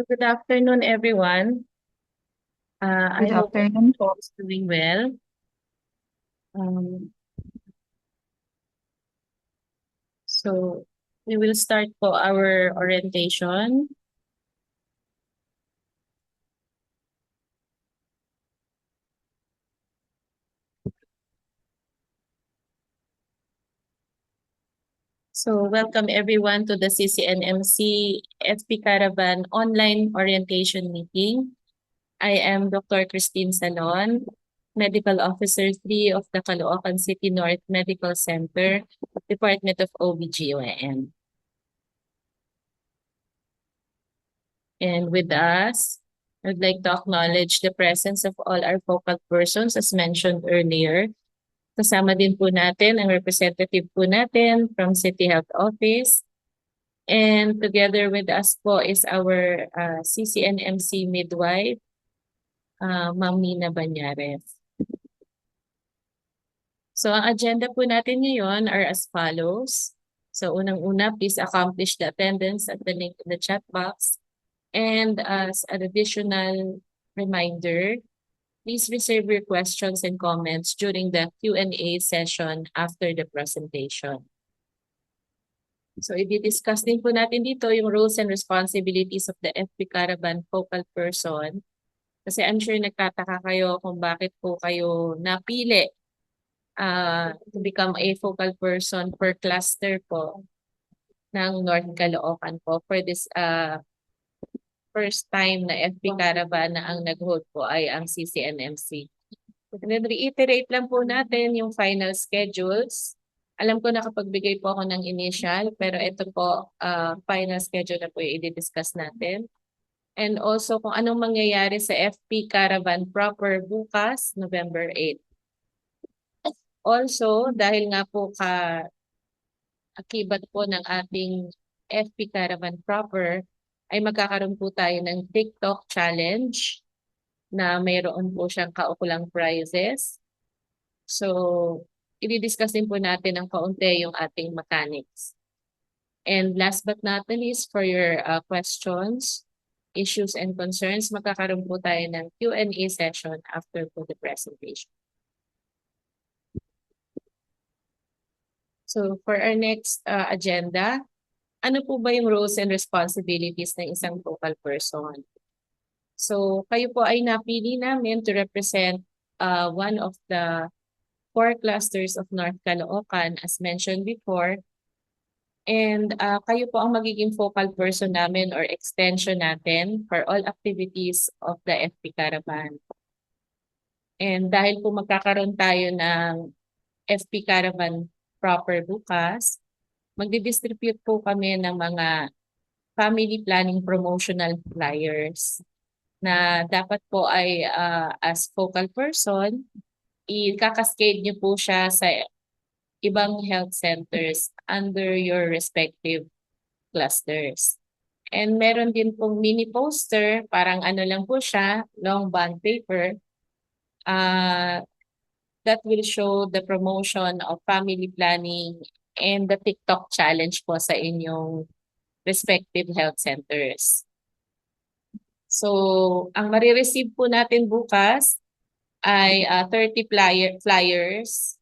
So good afternoon, everyone. I Good hope afternoon everyone po. is doing well. Um, so we will start po our orientation. So welcome everyone to the CCNMC FP Caravan online orientation meeting. I am Dr. Christine Salon, Medical Officer 3 of the Caloocan City North Medical Center, Department of OBGYN. And with us, I'd like to acknowledge the presence of all our focal persons as mentioned earlier. Kasama din po natin ang representative po natin from City Health Office. And together with us po is our CCNMC midwife, Ma'am Nina Banyares. So ang agenda po natin ngayon are as follows. So unang-una, please accomplish the attendance at the link in the chat box. And as an additional reminder, please reserve your questions and comments during the Q&A session after the presentation. So i-discuss din po natin dito yung roles and responsibilities of the FP Caravan focal person. Kasi I'm sure nagtataka kayo kung bakit po kayo napili to become a focal person per cluster po ng North Caloocan po for this first time na FP Caravan na ang nag-hold po ay ang CCNMC. And then reiterate lang po natin yung final schedules. Alam ko nakapagbigay po ako ng initial, pero ito po, final schedule na po yung i-discuss natin. And also kung anong mangyayari sa FP Caravan proper bukas, November 8. Also, dahil nga po akibat po ng ating FP Caravan proper, ay magkakaroon po tayo ng TikTok challenge na mayroon po siyang kaukulang prizes. So, i-discuss din po natin ng kaunti yung ating mechanics. And last but not the least, for your questions, issues, and concerns, magkakaroon po tayo ng Q&A session after po the presentation. So, for our next agenda, ano po ba yung roles and responsibilities ng isang focal person? So, kayo po ay napili namin to represent one of the 4 clusters of North Caloocan as mentioned before. And kayo po ang magiging focal person namin or extension natin for all activities of the FP Caravan. And dahil po magkakaroon tayo ng FP Caravan proper bukas, magdi-distribute po kami ng mga family planning promotional flyers na dapat po ay as focal person, i-cascade niyo po siya sa ibang health centers under your respective clusters. And meron din pong mini poster, parang ano lang po siya, long bond paper, that will show the promotion of family planning and the TikTok challenge po sa inyong respective health centers. So, ang marireceive po natin bukas ay 30 flyers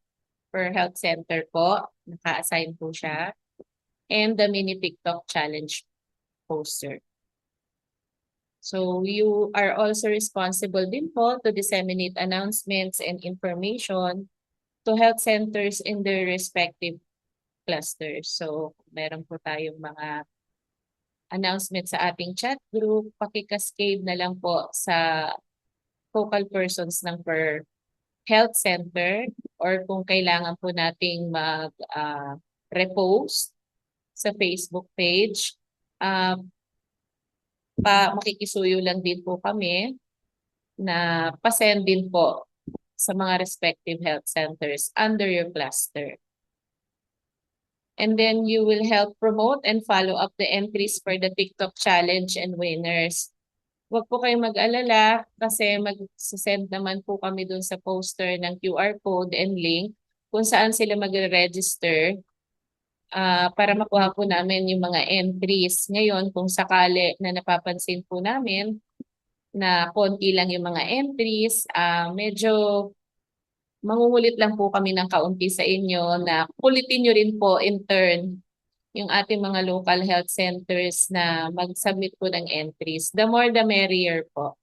per health center po. Naka-assign po siya. And the mini TikTok challenge poster. So you are also responsible din po to disseminate announcements and information to health centers in their respective clusters. So meron po tayong mga announcement sa ating chat group, pakikascade na lang po sa focal persons ng per health center or kung kailangan po nating mag-repost sa Facebook page, makikisuyo lang din po kami na pasend din po sa mga respective health centers under your cluster. And then you will help promote and follow up the entries for the TikTok challenge and winners. Huwag po kayong mag-alala kasi mag-send naman po kami dun sa poster ng QR code and link kung saan sila magre-register para makuha po namin yung mga entries. Ngayon, kung sakali na napapansin po namin na konti lang yung mga entries, medyo mangungulit lang po kami ng kaunti sa inyo na kulitin nyo rin po in turn yung ating mga local health centers na mag-submit po ng entries. The more the merrier po.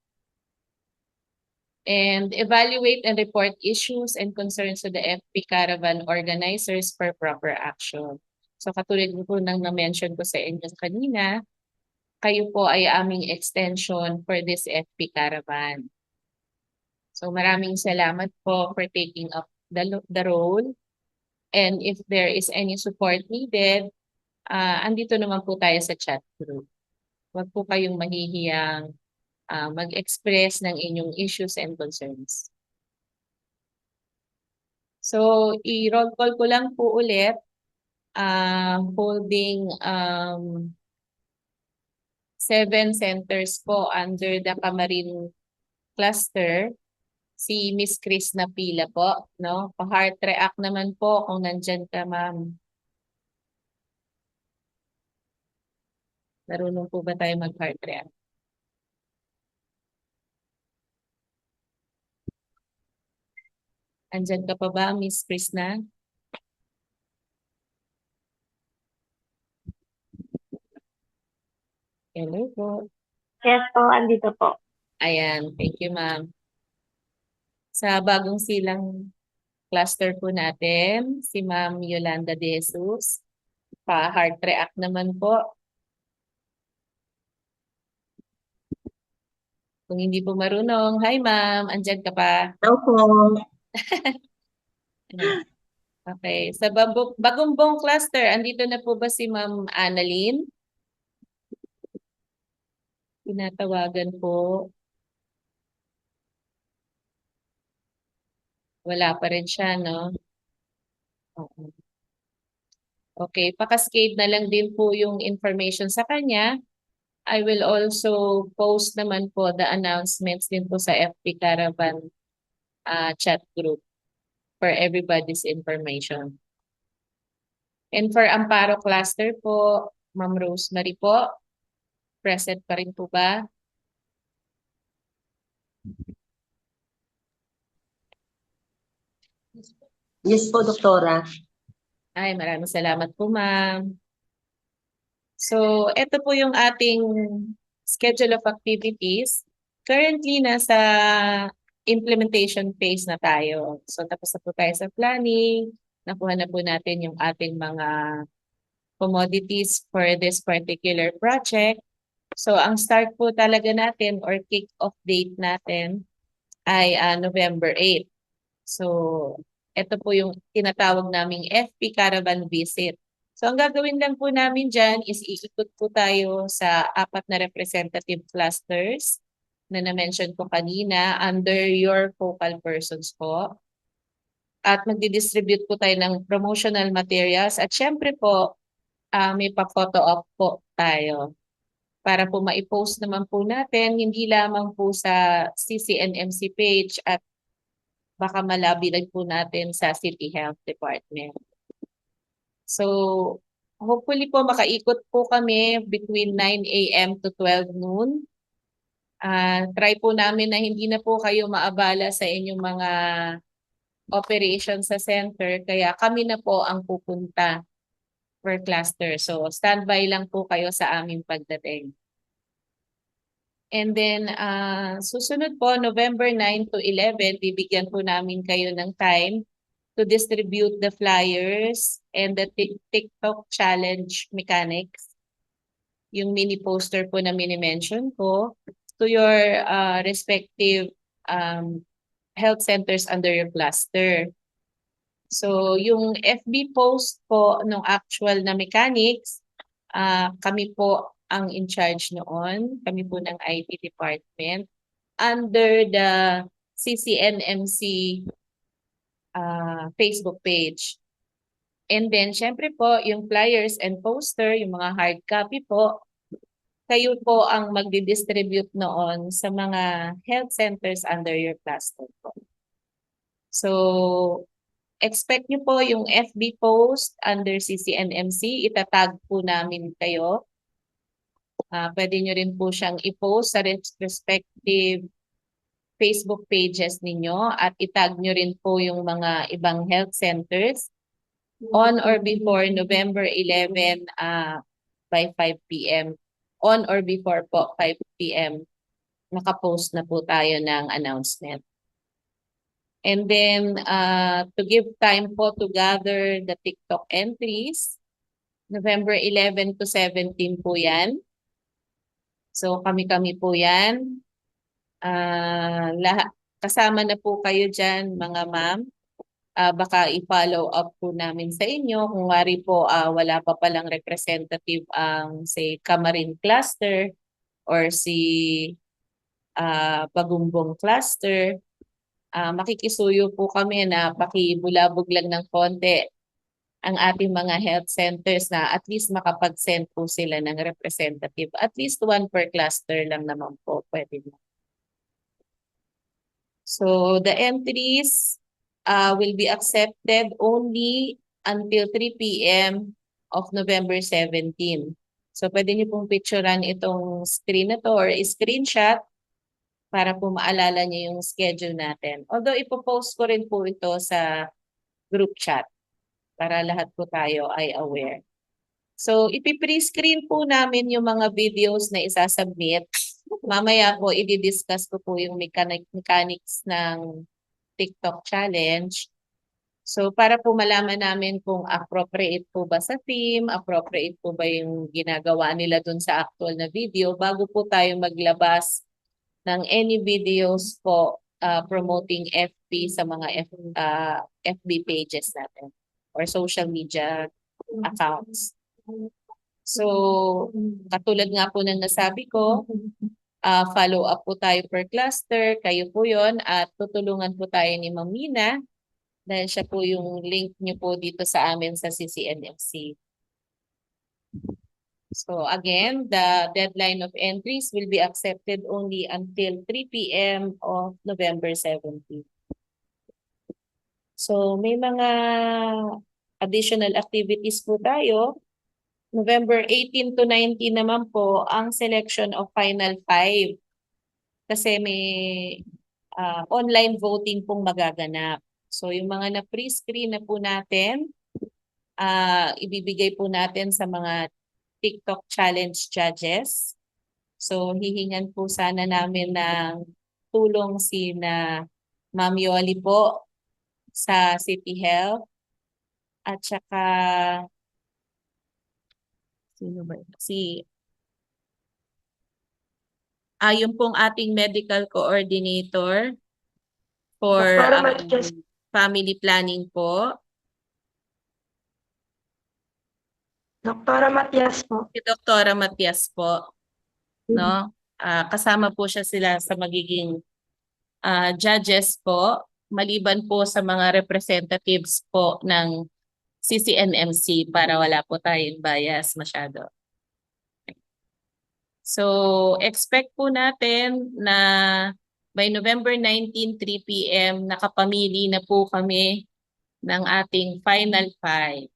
And evaluate and report issues and concerns to the FP Caravan organizers for proper action. So katulad po nang na-mention ko sa inyo kanina, kayo po ay aming extension for this FP Caravan. So maraming salamat po for taking up the role. And if there is any support needed, andito naman po tayo sa chat group. Huwag po kayong mahihiyang mag-express ng inyong issues and concerns. So, i-roll call ko lang po ulit, holding 7 centers po under the Camarine cluster. Si Miss Chris Napila po, no? Pa-heart react naman po kung nandyan ka, ma'am. Marunong po ba tayo mag-heart react? Andyan ka pa ba, Miss Chris na? Hello po. Yes po, andito po. Ayan, thank you, ma'am. Sa bagong silang cluster po natin, si Ma'am Yolanda De Jesus. Pa-heart react naman po. Kung hindi po marunong, hi ma'am, andyan ka pa. Hello po. Okay, sa Bagumbong cluster, andito na po ba si Ma'am Annalyn? Tinatawagan po. Wala pa rin siya, no? Oo. Okay, pa-cascade na lang din po yung information sa kanya. I will also post naman po the announcements din po sa FP Caravan chat group for everybody's information. And for Amparo cluster po, Ma'am Rosemary po, present pa rin po ba? Yes po, Doktora. Ay, maraming salamat po, ma'am. So, ito po yung ating schedule of activities. Currently, nasa implementation phase na tayo. So, tapos na po tayo sa planning. Nakuha na po natin yung ating mga commodities for this particular project. So, ang start po talaga natin or kick-off date natin ay November 8. So, ito po yung tinatawag naming FP Caravan Visit. So, ang gagawin lang po namin dyan is iikot po tayo sa 4 na representative clusters na na-mention ko kanina under your focal persons po. At magdi-distribute po tayo ng promotional materials. At syempre po, may pa-photo op po tayo para po ma-post naman po natin, hindi lamang po sa CCNMC page at baka malabilan po natin sa City Health Department. So, hopefully po makaikot po kami between 9 a.m. to 12 noon. Try po namin na hindi na po kayo maabala sa inyong mga operations sa center, kaya kami na po ang pupunta per cluster. So, standby lang po kayo sa aming pagdating. And then, susunod po, November 9 to 11, bibigyan po namin kayo ng time to distribute the flyers and the TikTok challenge mechanics. Yung mini poster po na mini-mention ko to your respective health centers under your cluster. So, yung FB post po ng actual na mechanics, kami po ang in charge noon. Kami po ng IT department under the CCNMC Facebook page. And then, syempre po, yung flyers and poster, yung mga hard copy po, kayo po ang magdi-distribute noon sa mga health centers under your cluster po. So, expect nyo po yung FB post under CCNMC. Itatag po namin kayo. Pwede nyo rin po siyang i-post sa respective Facebook pages ninyo at itag nyo rin po yung mga ibang health centers on or before November 11 by 5 p.m. On or before po 5 p.m. nakapost na po tayo ng announcement. And then to give time po to gather the TikTok entries, November 11 to 17 po yan. So kami-kami po yan. Kasama na po kayo dyan mga ma'am. Baka i-follow up po namin sa inyo. Kung wari po wala pa palang representative ang say Camarin Cluster or si Bagumbong Cluster. Makikisuyo po kami na pakibulabog lang ng konti ang ating mga health centers na at least makapag-send po sila ng representative. At least one per cluster lang naman po pwede na. So the entries will be accepted only until 3 p.m. of November 17. So pwede niyo pong picturean itong screen na to or screenshot para po maalala niyo yung schedule natin. Although ipopost ko rin po ito sa group chat para lahat po tayo ay aware. So ipi-pre-screen po namin yung mga videos na isasubmit. Mamaya po i-discuss ko po yung mechanics ng TikTok challenge. So para po malaman namin kung appropriate po ba sa theme, appropriate po ba yung ginagawa nila dun sa actual na video bago po tayo maglabas ng any videos po promoting FB sa mga FB pages natin or social media accounts. So katulad nga po ng nasabi ko, follow up po tayo per cluster, kayo po yon at tutulungan po tayo ni Ma'am Mina dahil siya po yung link niyo po dito sa amin sa CCNMC. So again, the deadline of entries will be accepted only until 3 p.m. of November 17. So may mga additional activities po tayo. November 18 to 19 naman po ang selection of final 5. Kasi may online voting pong magaganap. So yung mga na-pre-screen na po natin, ibibigay po natin sa mga TikTok challenge judges. So hihingan po sana namin ng tulong si Ma'am Yoli po sa City Health at saka sino ba? Yung pong ating medical coordinator for family planning po. Doktora Matias po. Si Doktora Matias po. No? Kasama po sila sa magiging judges po, maliban po sa mga representatives po ng CCNMC para wala po tayong bias masyado. So expect po natin na by November 19, 3 p.m. nakapamili na po kami ng ating final 5.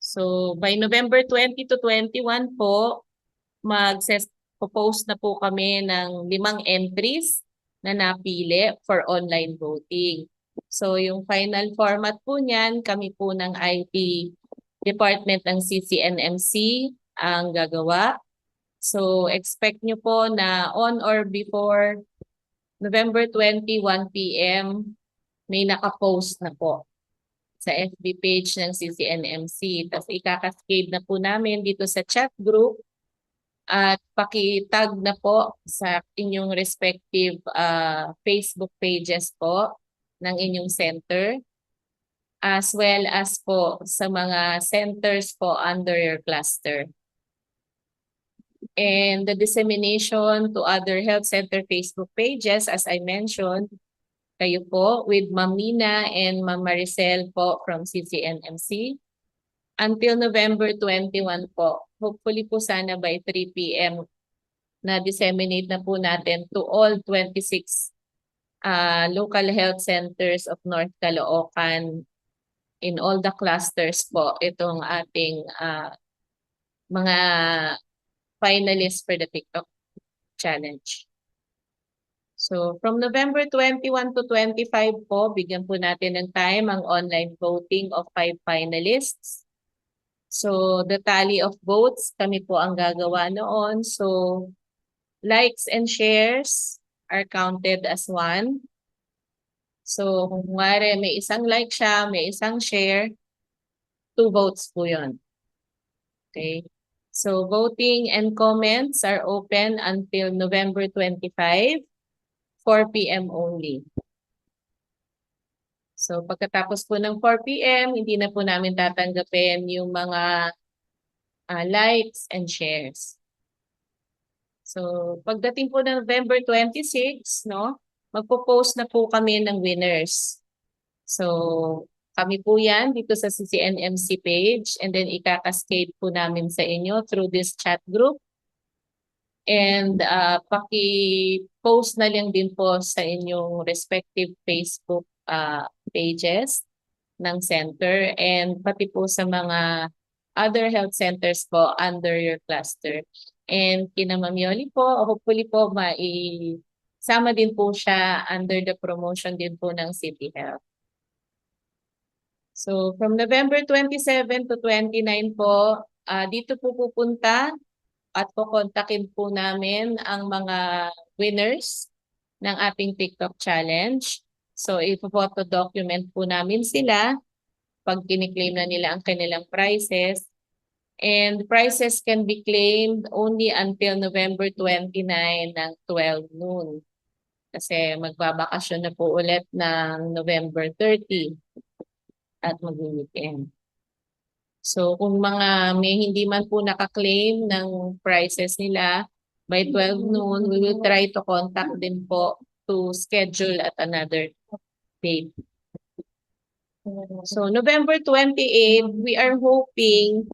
So by November 20 to 21 po, mag-post na po kami ng 5 entries na napili for online voting. So yung final format po niyan, kami po ng IT Department ng CCNMC ang gagawa. So expect nyo po na on or before November 20, 1 p.m. may nakapost na po sa FB page ng CCNMC. Tapos ikakascade na po namin dito sa chat group at pakitag na po sa inyong respective Facebook pages po ng inyong center as well as po sa mga centers po under your cluster. And the dissemination to other health center Facebook pages, as I mentioned, kayo po with Ma'am Mina and Ma'am Maricel po from CCNMC until November 21 po. Hopefully po sana by 3 p.m. na disseminate na po natin to all 26 local health centers of North Caloocan in all the clusters po itong ating mga finalists for the TikTok challenge. So from November 21 to 25 po, bigyan po natin ng time ang online voting of 5 finalists. So the tally of votes, kami po ang gagawa noon. So likes and shares are counted as one. So kung wari may isang like siya, may isang share, 2 votes po yun. Okay. So voting and comments are open until November 25, 4 p.m. only. So pagkatapos po ng 4 p.m., hindi na po namin tatanggapin yung mga likes and shares. So pagdating po ng November 26, no, magpo-post na po kami ng winners. So kami po yan dito sa CCNMC page, and then ikakascade po namin sa inyo through this chat group. And paki-post na lang din po sa inyong respective Facebook pages ng center, and pati po sa mga other health centers po under your cluster. And kina Ma'am Yoli po, hopefully po sama din po siya under the promotion din po ng City Health. So from November 27 to 29 po, dito po pupunta at kukontakin po namin ang mga winners ng ating TikTok challenge. So ipo-photo document po namin sila pag kiniklaim na nila ang kanilang prizes. And prizes can be claimed only until November 29 ng 12 noon. Kasi magbabakasyon na po ulit ng November 30 at mag-weekend. So kung may hindi man po nakaklaim ng prizes nila by 12 noon, we will try to contact them po to schedule at another date. So November 28, we are hoping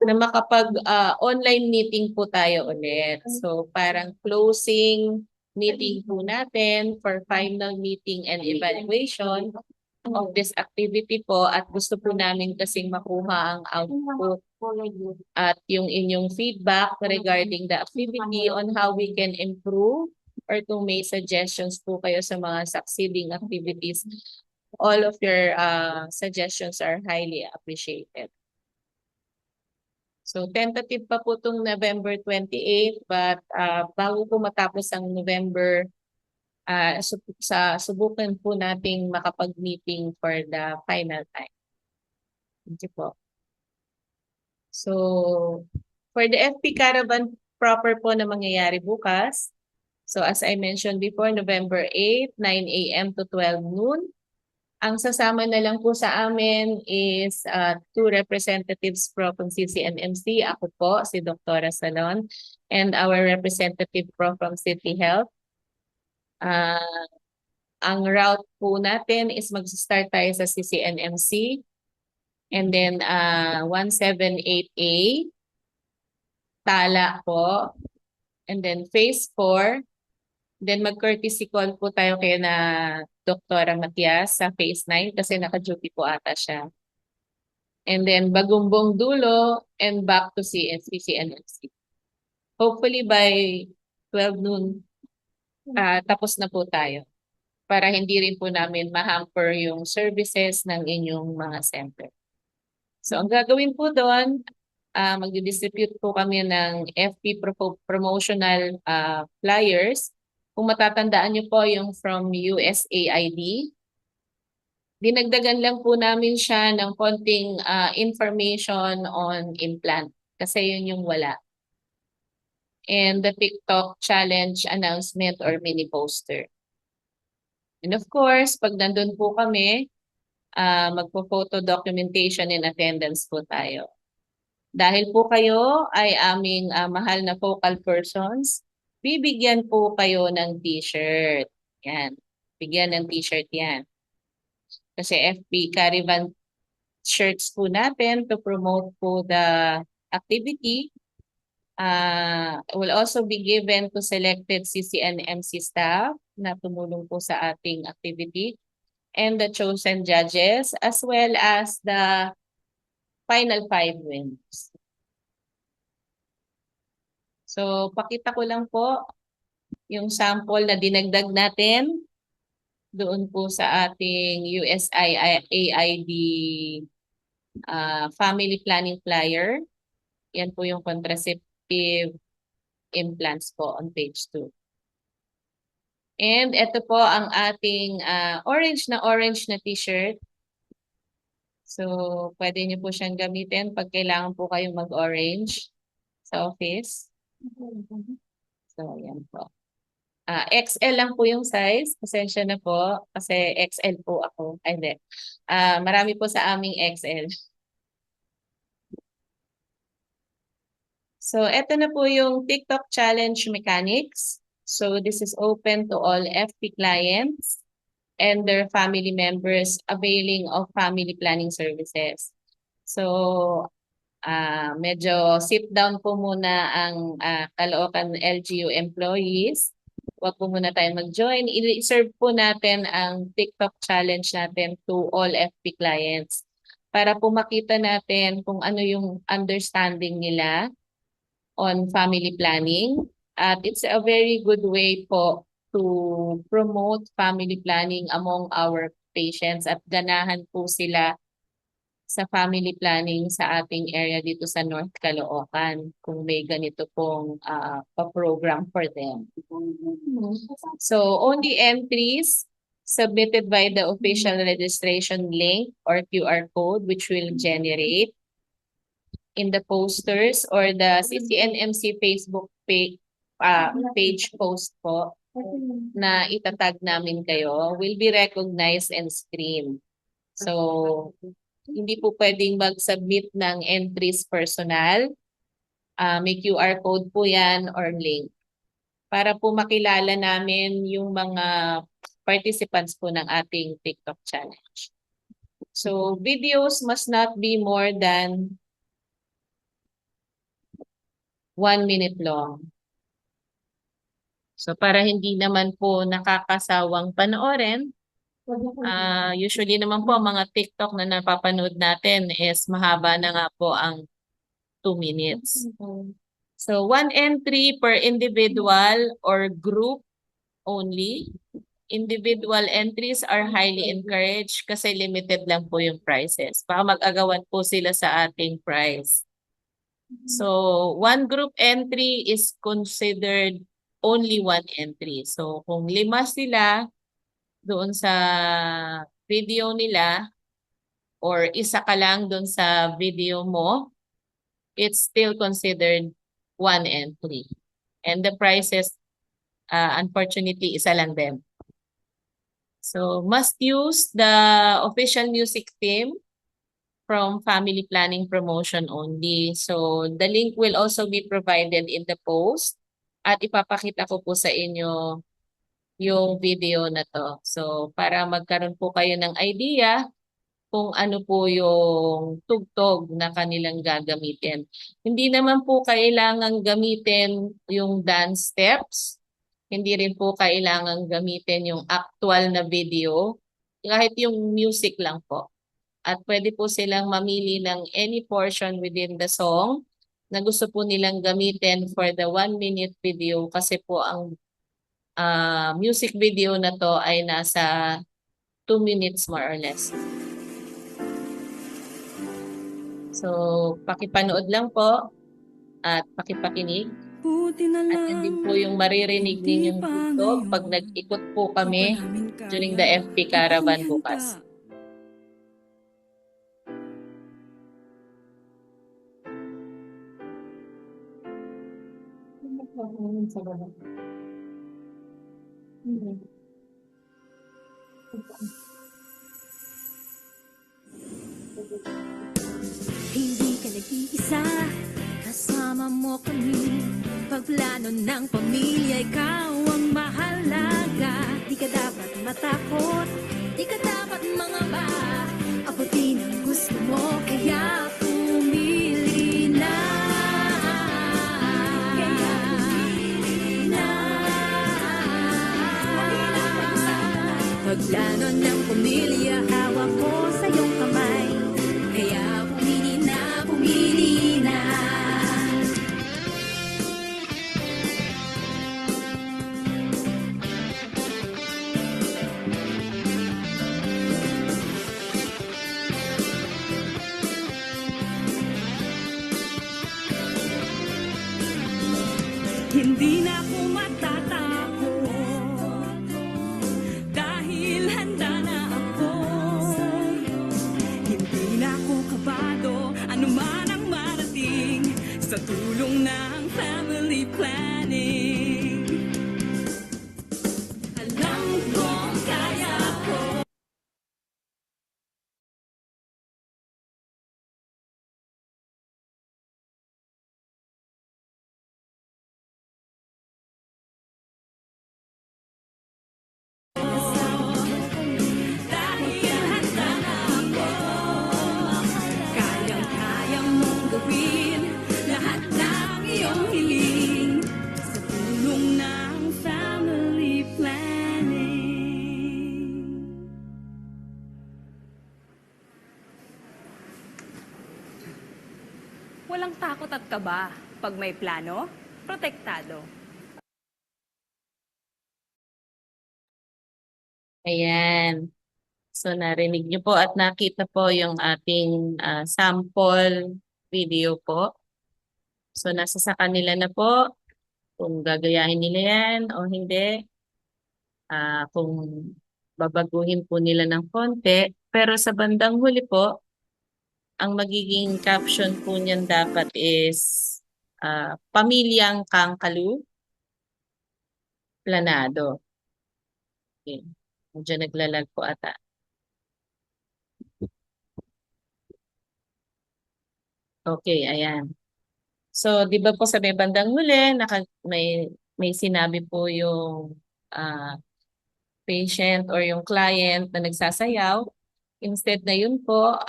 na makapag online meeting po tayo ulit. So parang closing meeting po natin for final meeting and evaluation of this activity po, at gusto po namin kasing makuha ang output at yung inyong feedback regarding the activity on how we can improve, or kung may suggestions po kayo sa mga succeeding activities. All of your suggestions are highly appreciated. So tentative pa po itong November 28, but bago po matapos ang November, subukan po nating makapag-meeting for the final time. Thank you po. So, for the FP Caravan proper po na mangyayari bukas, so as I mentioned before, November 8, 9 a.m. to 12 noon. Ang sasama na lang po sa amin is 2 representatives from CCNMC, ako po, si Dr. Salon, and our representative from City Health. Ang route po natin is mag-start tayo sa CCNMC, and then 178A, Tala po, and then phase 4, then mag-courtesy call po tayo kay na Dr. Matias sa phase 9 kasi naka-duty po ata siya. And then Bagumbong Dulo and back to CCNMC. Hopefully by 12 noon, tapos na po tayo, para hindi rin po namin ma-hamper yung services ng inyong mga center. So ang gagawin po doon, magdi-distribute po kami ng FP promotional flyers. Kung matatandaan niyo po yung from USAID, dinagdagan lang po namin siya ng konting information on implant kasi yun yung wala. And the TikTok challenge announcement or mini poster. And of course, pag nandun po kami, magpo-photo documentation and attendance po tayo. Dahil po kayo ay aming mahal na focal persons, bibigyan po kayo ng t-shirt. Yan. Bigyan ng t-shirt yan. Kasi FP Caravan shirts po natin to promote po the activity. Will also be given to selected CCNMC staff na tumulong po sa ating activity and the chosen judges as well as the final 5 winners. So, pakita ko lang po yung sample na dinagdag natin doon po sa ating USAID family planning flyer. Yan po yung contraceptive implants po on page 2. And ito po ang ating orange na t-shirt. So, pwede niyo po siyang gamitin pag kailangan po kayong mag-orange sa office. So, yan po. XL lang po yung size. Pasensya na po kasi XL po ako. Ay, hindi. Marami po sa aming XL. So, eto na po yung TikTok Challenge Mechanics. So, this is open to all FP clients and their family members availing of family planning services. So, medyo sit down po muna ang Caloocan LGU employees. Huwag po muna tayo mag-join. I-serve po natin ang TikTok challenge natin to all FP clients para po makita natin kung ano yung understanding nila on family planning. At it's a very good way po to promote family planning among our patients at ganahan po sila sa family planning sa ating area dito sa North Caloocan kung may ganito pong pa-program for them. So only entries submitted by the official registration link or QR code which will generate in the posters or the CCNMC Facebook page post po na itatag namin kayo will be recognized and screened. So, hindi po pwedeng mag-submit ng entries personal. May QR code po yan or link para po makilala namin yung mga participants po ng ating TikTok challenge. So, videos must not be more than 1 minute long. So para hindi naman po nakakasawang panoorin, usually naman po mga TikTok na napapanood natin is mahaba na nga po ang 2 minutes. So 1 entry per individual or group only. Individual entries are highly encouraged kasi limited lang po yung prices. Baka mag-agawan po sila sa ating price. So, 1 group entry is considered only 1 entry. So, kung 5 sila doon sa video nila or isa ka lang doon sa video mo, it's still considered 1 entry. And the prices, unfortunately, isa lang din. So, must use the official music theme from family planning promotion only. So, the link will also be provided in the post at ipapakita ko po sa inyo yung video na to. So, para magkaroon po kayo ng idea kung ano po yung tugtog na kanilang gagamitin. Hindi naman po kailangan gamitin yung dance steps. Hindi rin po kailangan gamitin yung actual na video. Kahit yung music lang po. At pwede po silang mamili ng any portion within the song na gusto po nilang gamitin for the 1 minute video kasi po ang music video na to ay nasa 2 minutes more or less. So, pakipanood lang po at pakipakinig. At yun din po yung maririnig ninyong tugtog pag nag-ikot po kami during the FP Caravan bukas. Hindi ka nag-iisa, kasama mo kami. Pagplano ng pamilya, ikaw ang mahalaga. Di ka dapat matakot, di ka dapat mangamba. Abutin ang gusto mo, kaya pumili na. Hindi na ako matatakot dahil handa na ako. Hindi na ako kabado, anuman ang marating sa tulong ng family planning. Alam kong kaya ko. Dahil handa na ako, kayang-kayang mong gawin lahat ng iyong hiling sa tulong ng family planning. Walang takot at kaba. Pag may plano, protektado. Ayan. So narinig niyo po at nakita po yung ating sample video po. So nasa sa kanila na po kung gagayahin nila yan o hindi. Kung babaguhin po nila ng konti. Pero sa bandang huli po, ang magiging caption po niyan dapat is Pamilyang Kangkalu Planado. Okay. Medyo naglalag po ata. Okay, ayan. So, di ba po sa may bandang huli, may sinabi po yung patient or yung client na nagsasayaw. Instead na yun po,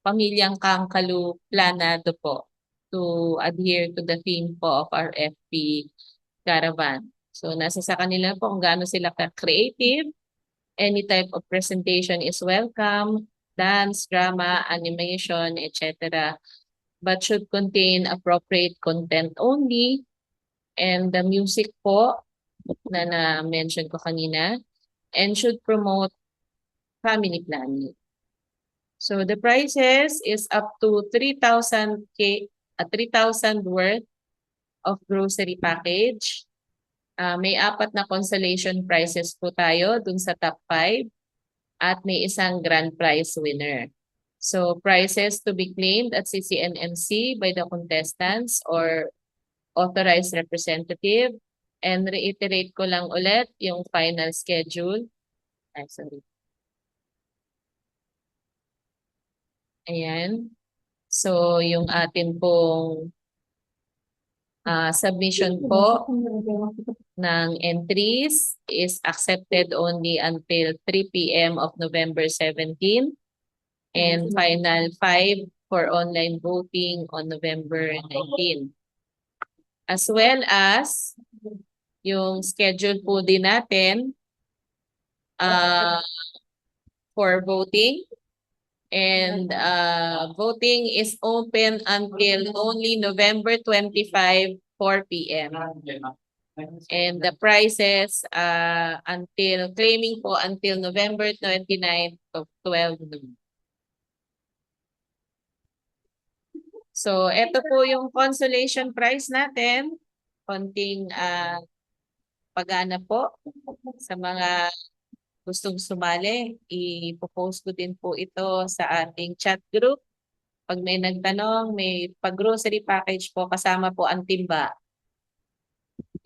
Pamilyang Kangkalu Planado po to adhere to the theme po of our FP Caravan. So, nasa sa kanila po kung gaano sila ka-creative. Any type of presentation is welcome. Dance, drama, animation, etc. But should contain appropriate content only. And the music po na na-mention ko kanina. And should promote family planning. So the prices is up to 3,000 worth of grocery package. May 4 na consolation prizes po tayo dun sa top 5 at may isang grand prize winner. So prizes to be claimed at CCNMC by the contestants or authorized representative. And reiterate ko lang ulit yung final schedule. Sorry. Ayan. So yung atin pong submission po ng entries is accepted only until 3 p.m. of November 17 and final 5 for online voting on November 19. As well as yung schedule po din natin for voting. And voting is open until only November 25, 4 p.m. And the prices claiming po until November 29 of 12 noon. So, ito po yung consolation prize natin. Konting pagana po sa mga gustong sumali. I-post ko din po ito sa ating chat group. Pag may nagtanong, may pag-grocery package po, kasama po ang timba.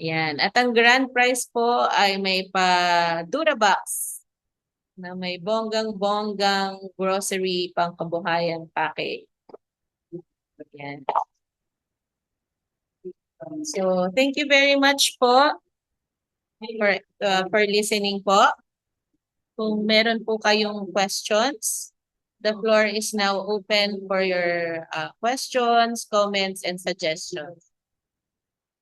Yan. At ang grand prize po ay may pa-Durabox na may bonggang-bonggang grocery pangkabuhayan package. Yan. So, thank you very much po for listening po. Kung meron po kayong questions, the floor is now open for your questions, comments, and suggestions.